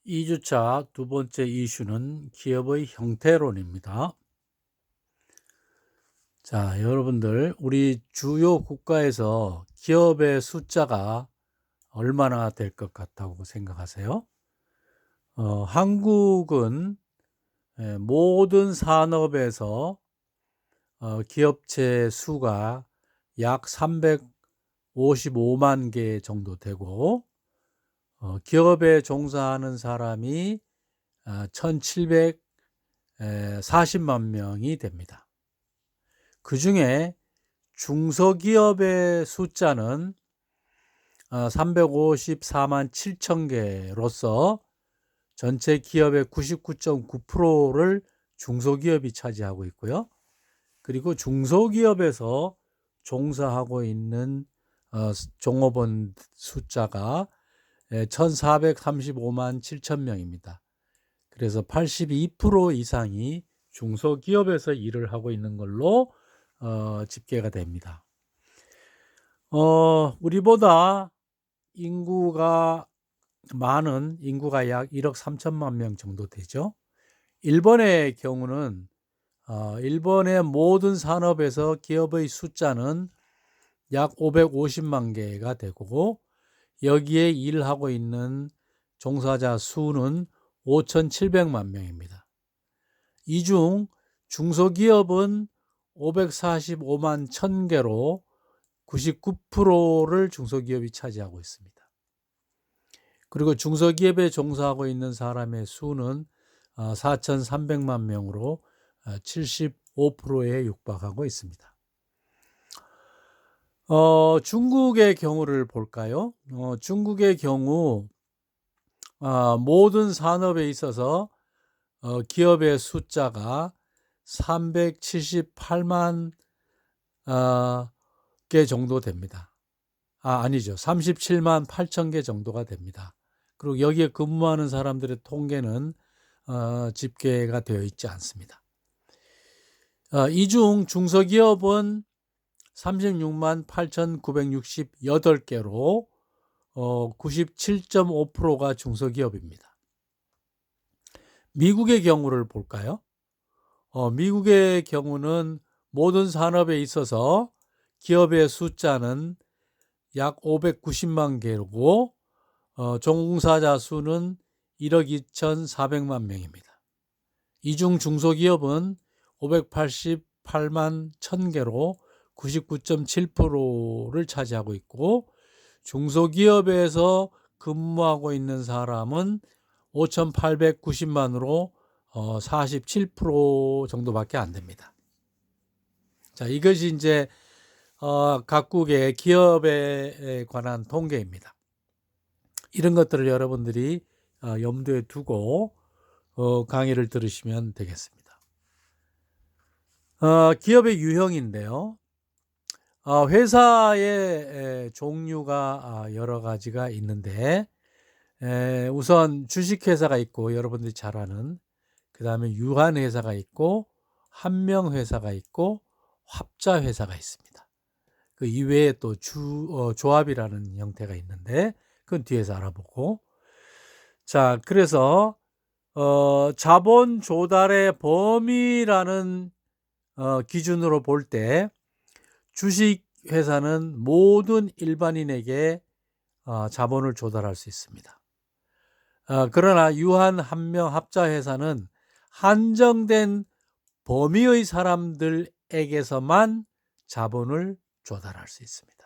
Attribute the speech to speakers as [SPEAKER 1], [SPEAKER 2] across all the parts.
[SPEAKER 1] 2주차 두 번째 이슈는 기업의 형태론입니다. 자, 여러분들, 우리 주요 국가에서 기업의 숫자가 얼마나 될 것 같다고 생각하세요? 한국은 모든 산업에서 기업체 수가 약 355만 개 정도 되고, 기업에 종사하는 사람이 1740만 명이 됩니다. 그 중에 중소기업의 숫자는 354만 7천 개로서 전체 기업의 99.9%를 중소기업이 차지하고 있고요. 그리고 중소기업에서 종사하고 있는 종업원 숫자가 1435만 7천 명입니다. 그래서 82% 이상이 중소기업에서 일을 하고 있는 걸로 집계가 됩니다. 우리보다 인구가 많은 인구가 약 1억 3천만 명 정도 되죠. 일본의 경우는 일본의 모든 산업에서 기업의 숫자는 약 550만 개가 되고, 여기에 일하고 있는 종사자 수는 5,700만 명입니다. 이 중 중소기업은 545만 1,000개로 99%를 중소기업이 차지하고 있습니다. 그리고 중소기업에 종사하고 있는 사람의 수는 4,300만 명으로 75%에 육박하고 있습니다. 중국의 경우를 볼까요? 중국의 경우 모든 산업에 있어서 기업의 숫자가 378만 개 정도 됩니다. 아니죠. 37만 8천 개 정도가 됩니다. 그리고 여기에 근무하는 사람들의 통계는 집계가 되어 있지 않습니다. 이 중 중소기업은 36만 8,968개로 97.5%가 중소기업입니다. 미국의 경우를 볼까요? 미국의 경우는 모든 산업에 있어서 기업의 숫자는 약 590만 개고 종사자 수는 1억 2,400만 명입니다. 이 중 중소기업은 588만 1,000개로 99.7%를 차지하고 있고, 중소기업에서 근무하고 있는 사람은 5,890만으로 47% 정도밖에 안 됩니다. 자, 이것이 이제 각국의 기업에 관한 통계입니다. 이런 것들을 여러분들이 염두에 두고 강의를 들으시면 되겠습니다. 기업의 유형인데요. 회사의 종류가 여러 가지가 있는데, 우선 주식회사가 있고, 여러분들이 잘 아는, 그 다음에 유한회사가 있고, 한명회사가 있고, 합자회사가 있습니다. 그 이외에 또 조합이라는 형태가 있는데, 그건 뒤에서 알아보고. 자, 그래서 자본 조달의 범위라는 기준으로 볼 때, 주식회사는 모든 일반인에게 자본을 조달할 수 있습니다. 그러나 유한, 한명, 합자회사는 한정된 범위의 사람들에게서만 자본을 조달할 수 있습니다.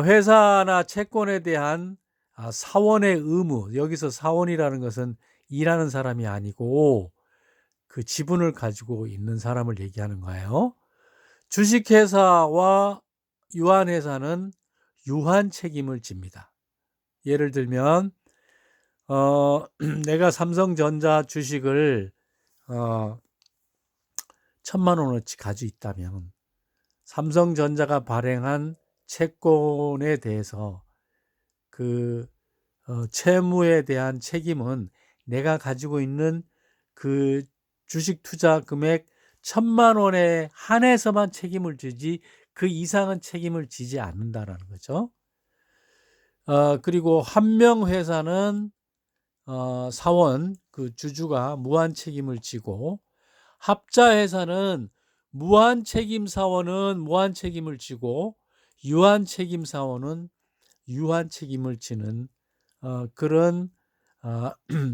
[SPEAKER 1] 회사나 채권에 대한 사원의 의무, 여기서 사원이라는 것은 일하는 사람이 아니고 그 지분을 가지고 있는 사람을 얘기하는 거예요. 주식회사와 유한회사는 유한 책임을 집니다. 예를 들면 내가 삼성전자 주식을 1,000만 원어치 가지고 있다면 삼성전자가 발행한 채권에 대해서 그 채무에 대한 책임은 내가 가지고 있는 그 주식 투자 금액 1,000만 원에 한해서만 책임을 지지 그 이상은 책임을 지지 않는다라는 거죠. 그리고 한명회사는 사원 그 주주가 무한 책임을 지고, 합자 회사는 무한 책임 사원은 무한 책임을 지고 유한 책임 사원은 유한 책임을 지는 그런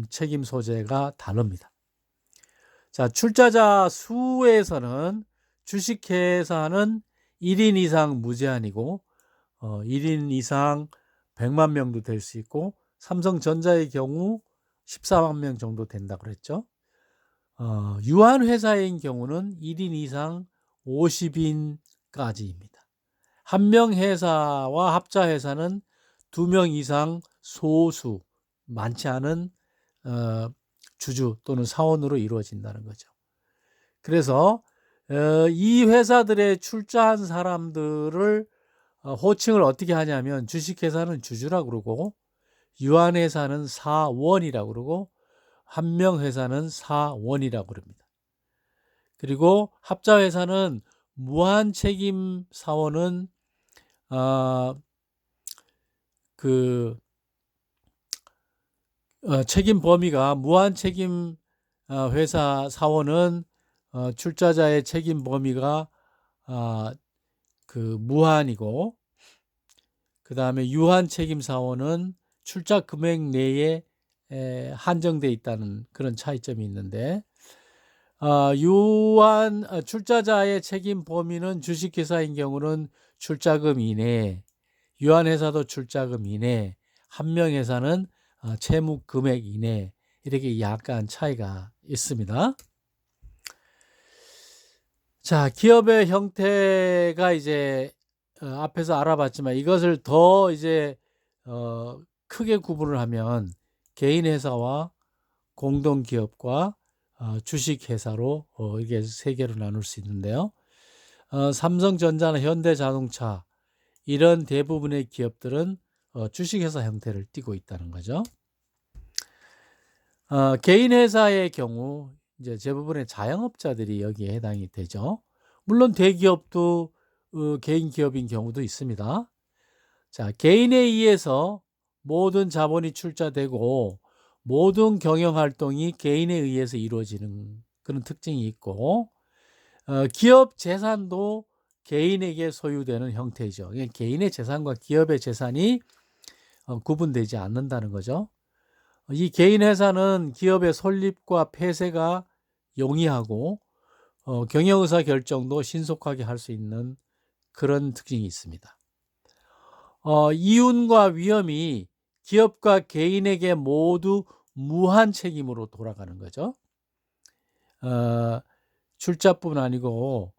[SPEAKER 1] 책임 소재가 다릅니다. 자, 출자자 수에서는 주식회사는 1인 이상 무제한이고 1인 이상 100만 명도 될 수 있고, 삼성전자의 경우 14만 명 정도 된다 그랬죠. 유한회사인 경우는 1인 이상 50인까지입니다. 한명회사와 합자회사는 2명 이상 소수, 많지 않은 주주 또는 사원으로 이루어진다는 거죠. 그래서 이 회사들의 출자한 사람들을 호칭을 어떻게 하냐면, 주식회사는 주주라고 그러고, 유한회사는 사원이라고 그러고, 한명회사는 사원이라고 그럽니다. 그리고 합자회사는 무한책임 사원은 책임 범위가, 무한책임 회사 사원은 출자자의 책임 범위가 무한이고, 그 다음에 유한책임 사원은 출자 금액 내에 한정돼 있다는 그런 차이점이 있는데, 출자자의 책임 범위는 주식회사인 경우는 출자금 이내, 유한회사도 출자금 이내, 한명회사는 채무 금액 이내, 이렇게 약간 차이가 있습니다. 자, 기업의 형태가 이제 앞에서 알아봤지만, 이것을 더 이제 크게 구분을 하면 개인회사와 공동기업과 주식회사로 이게 세 개로 나눌 수 있는데요. 삼성전자나 현대자동차, 이런 대부분의 기업들은 주식회사 형태를 띠고 있다는 거죠. 개인회사의 경우 이제 대부분의 자영업자들이 여기에 해당이 되죠. 물론 대기업도 개인 기업인 경우도 있습니다. 자, 개인에 의해서 모든 자본이 출자되고 모든 경영활동이 개인에 의해서 이루어지는 그런 특징이 있고, 기업 재산도 개인에게 소유되는 형태죠. 개인의 재산과 기업의 재산이 구분되지 않는다는 거죠. 이 개인 회사는 기업의 설립과 폐쇄가 용이하고 경영의사 결정도 신속하게 할 수 있는 그런 특징이 있습니다. 이윤과 위험이 기업과 개인에게 모두 무한 책임으로 돌아가는 거죠. 출자뿐 아니고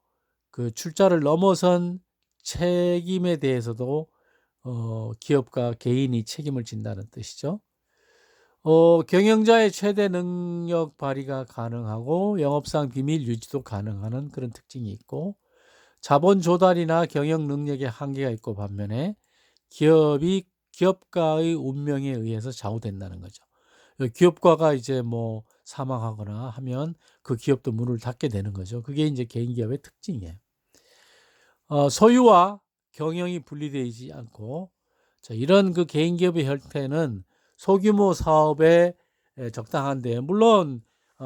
[SPEAKER 1] 그 출자를 넘어선 책임에 대해서도 기업과 개인이 책임을 진다는 뜻이죠. 경영자의 최대 능력 발휘가 가능하고 영업상 비밀 유지도 가능한 그런 특징이 있고, 자본 조달이나 경영 능력에 한계가 있고, 반면에 기업가의 운명에 의해서 좌우된다는 거죠. 기업가가 이제 뭐 사망하거나 하면 그 기업도 문을 닫게 되는 거죠. 그게 이제 개인 기업의 특징이에요. 소유와 경영이 분리되지 않고, 자, 이런 그 개인 기업의 형태는 소규모 사업에 적당한데, 물론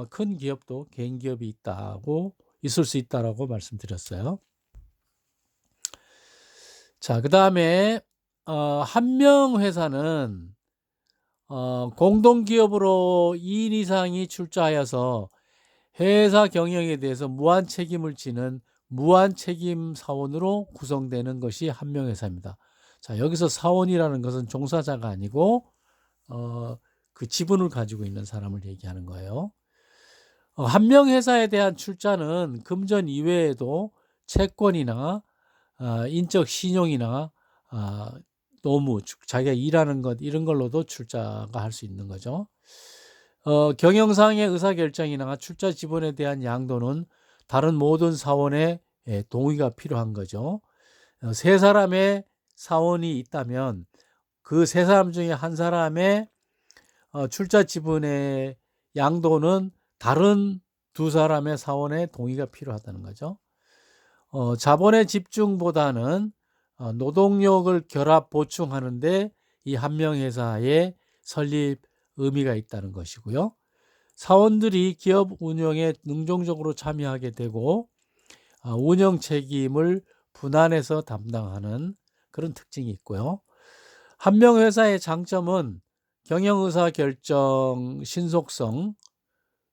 [SPEAKER 1] 큰 기업도 개인 기업이 있을 수 있다라고 말씀드렸어요. 자, 그 다음에 한명회사는 공동기업으로 2인 이상이 출자하여서 회사 경영에 대해서 무한 책임을 지는 무한책임 사원으로 구성되는 것이 한명회사입니다. 자, 여기서 사원이라는 것은 종사자가 아니고 그 지분을 가지고 있는 사람을 얘기하는 거예요. 한명회사에 대한 출자는 금전 이외에도 채권이나 인적 신용이나 노무, 자기가 일하는 것, 이런 걸로도 출자가 할 수 있는 거죠. 경영상의 의사결정이나 출자 지분에 대한 양도는 다른 모든 사원의 동의가 필요한 거죠. 세 사람의 사원이 있다면 그 세 사람 중에 한 사람의 출자 지분의 양도는 다른 두 사람의 사원의 동의가 필요하다는 거죠. 자본의 집중보다는 노동력을 결합 보충하는데 이 한명회사의 설립 의미가 있다는 것이고요. 사원들이 기업 운영에 능동적으로 참여하게 되고 운영 책임을 분할해서 담당하는 그런 특징이 있고요. 한 명 회사의 장점은 경영 의사 결정 신속성,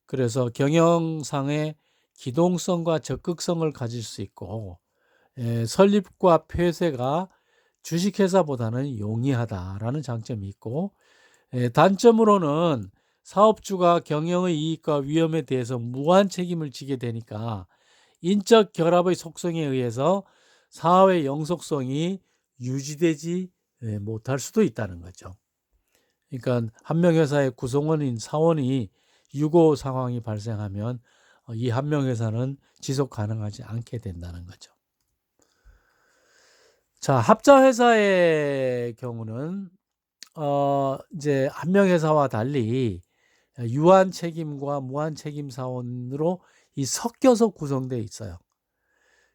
[SPEAKER 1] 그래서 경영상의 기동성과 적극성을 가질 수 있고 설립과 폐쇄가 주식회사보다는 용이하다라는 장점이 있고 단점으로는 사업주가 경영의 이익과 위험에 대해서 무한 책임을 지게 되니까 인적 결합의 속성에 의해서 사업의 영속성이 유지되지 못할 수도 있다는 거죠. 그러니까 한 명 회사의 구성원인 사원이 유고 상황이 발생하면 이 한 명 회사는 지속 가능하지 않게 된다는 거죠. 자, 합자 회사의 경우는 이제 한 명 회사와 달리 유한 책임과 무한 책임 사원으로 섞여서 구성되어 있어요.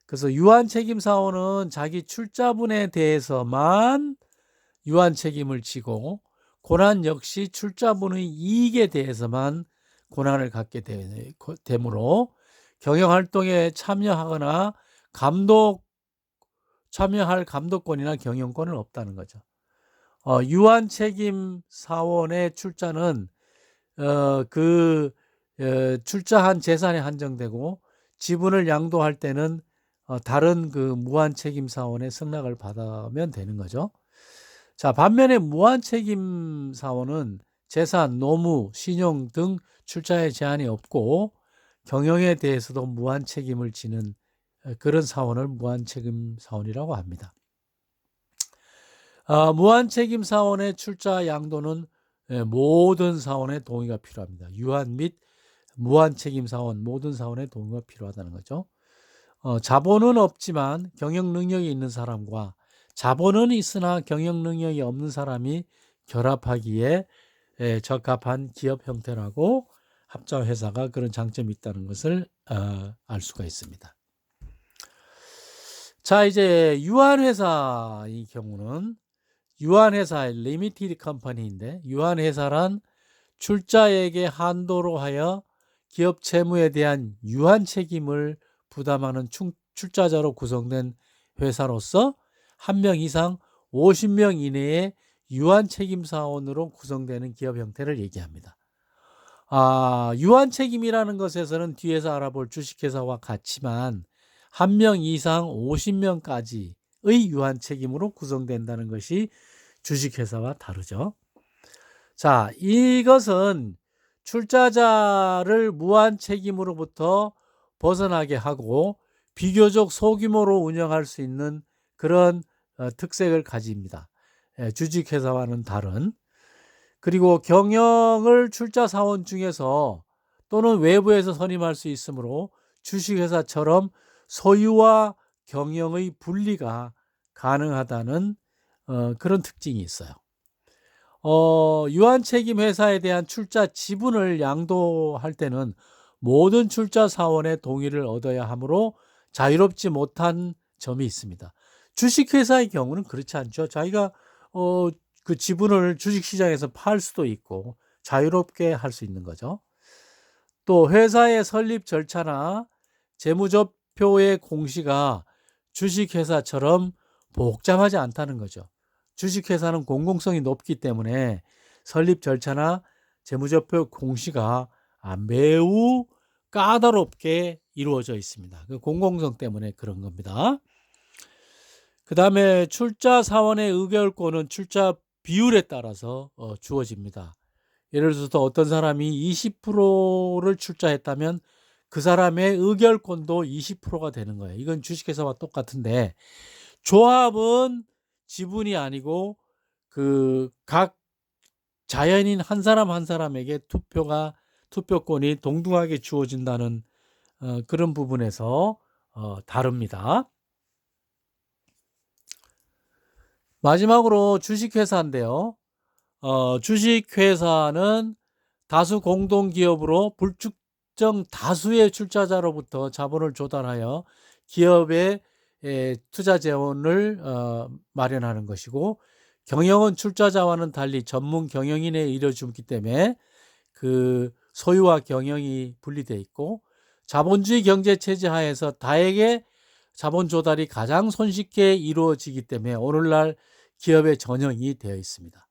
[SPEAKER 1] 그래서 유한 책임 사원은 자기 출자분에 대해서만 유한 책임을 지고 고난 역시 출자분의 이익에 대해서만 고난을 갖게 되므로 경영활동에 참여할 감독권이나 경영권은 없다는 거죠. 유한 책임 사원의 출자는 출자한 재산에 한정되고 지분을 양도할 때는 다른 그 무한 책임 사원의 승낙을 받으면 되는 거죠. 자, 반면에 무한 책임 사원은 재산, 노무, 신용 등 출자에 제한이 없고 경영에 대해서도 무한 책임을 지는 그런 사원을 무한 책임 사원이라고 합니다. 무한 책임 사원의 출자 양도는 모든 사원의 동의가 필요합니다. 유한 및 무한 책임 사원 모든 사원의 동의가 필요하다는 거죠. 자본은 없지만 경영 능력이 있는 사람과 자본은 있으나 경영 능력이 없는 사람이 결합하기에 적합한 기업 형태라고 합자 회사가 그런 장점이 있다는 것을 알 수가 있습니다. 자, 이제 유한 회사의 경우는 유한 회사 리미티드 컴퍼니인데 유한 회사란 출자액의 한도로 하여 기업 채무에 대한 유한 책임을 부담하는 출자자로 구성된 회사로서 한 명 이상 50명 이내의 유한 책임 사원으로 구성되는 기업 형태를 얘기합니다. 유한 책임이라는 것에서는 뒤에서 알아볼 주식회사와 같지만 한 명 이상 50명까지의 유한 책임으로 구성된다는 것이 주식회사와 다르죠. 자, 이것은 출자자를 무한 책임으로부터 벗어나게 하고 비교적 소규모로 운영할 수 있는 그런 특색을 가집니다. 주식회사와는 다른. 그리고 경영을 출자 사원 중에서 또는 외부에서 선임할 수 있으므로 주식회사처럼 소유와 경영의 분리가 가능하다는 그런 특징이 있어요. 유한 책임 회사에 대한 출자 지분을 양도할 때는 모든 출자 사원의 동의를 얻어야 하므로 자유롭지 못한 점이 있습니다. 주식회사의 경우는 그렇지 않죠. 자기가 그 지분을 주식시장에서 팔 수도 있고 자유롭게 할 수 있는 거죠. 또 회사의 설립 절차나 재무제표의 공시가 주식회사처럼 복잡하지 않다는 거죠. 주식회사는 공공성이 높기 때문에 설립 절차나 재무제표 공시가 매우 까다롭게 이루어져 있습니다. 그 공공성 때문에 그런 겁니다. 그 다음에 출자 사원의 의결권은 출자 비율에 따라서 주어집니다. 예를 들어서 어떤 사람이 20%를 출자했다면 그 사람의 의결권도 20%가 되는 거예요. 이건 주식회사와 똑같은데 조합은 지분이 아니고 그 각 자연인 한 사람 한 사람에게 투표권이 동등하게 주어진다는 그런 부분에서 다릅니다. 마지막으로 주식회사인데요. 주식회사는 다수 공동기업으로 불특정 다수의 출자자로부터 자본을 조달하여 기업의 투자 재원을 마련하는 것이고 경영은 출자자와는 달리 전문 경영인에 이뤄주기 때문에 그 소유와 경영이 분리되어 있고, 자본주의 경제 체제 하에서 다에게 자본 조달이 가장 손쉽게 이루어지기 때문에 오늘날 기업의 전형이 되어 있습니다.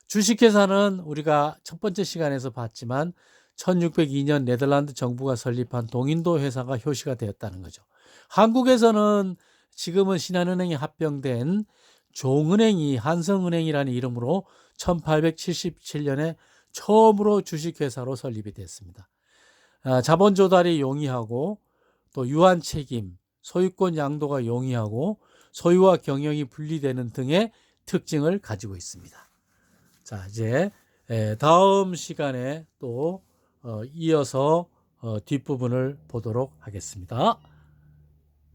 [SPEAKER 1] 주식회사는 우리가 첫 번째 시간에서 봤지만 1602년 네덜란드 정부가 설립한 동인도 회사가 효시가 되었다는 거죠. 한국에서는 지금은 신한은행에 합병된 종은행이 한성은행이라는 이름으로 1877년에 처음으로 주식회사로 설립이 됐습니다. 자본 조달이 용이하고 또 유한 책임, 소유권 양도가 용이하고 소유와 경영이 분리되는 등의 특징을 가지고 있습니다. 자, 이제 다음 시간에 또 이어서 뒷부분을 보도록 하겠습니다.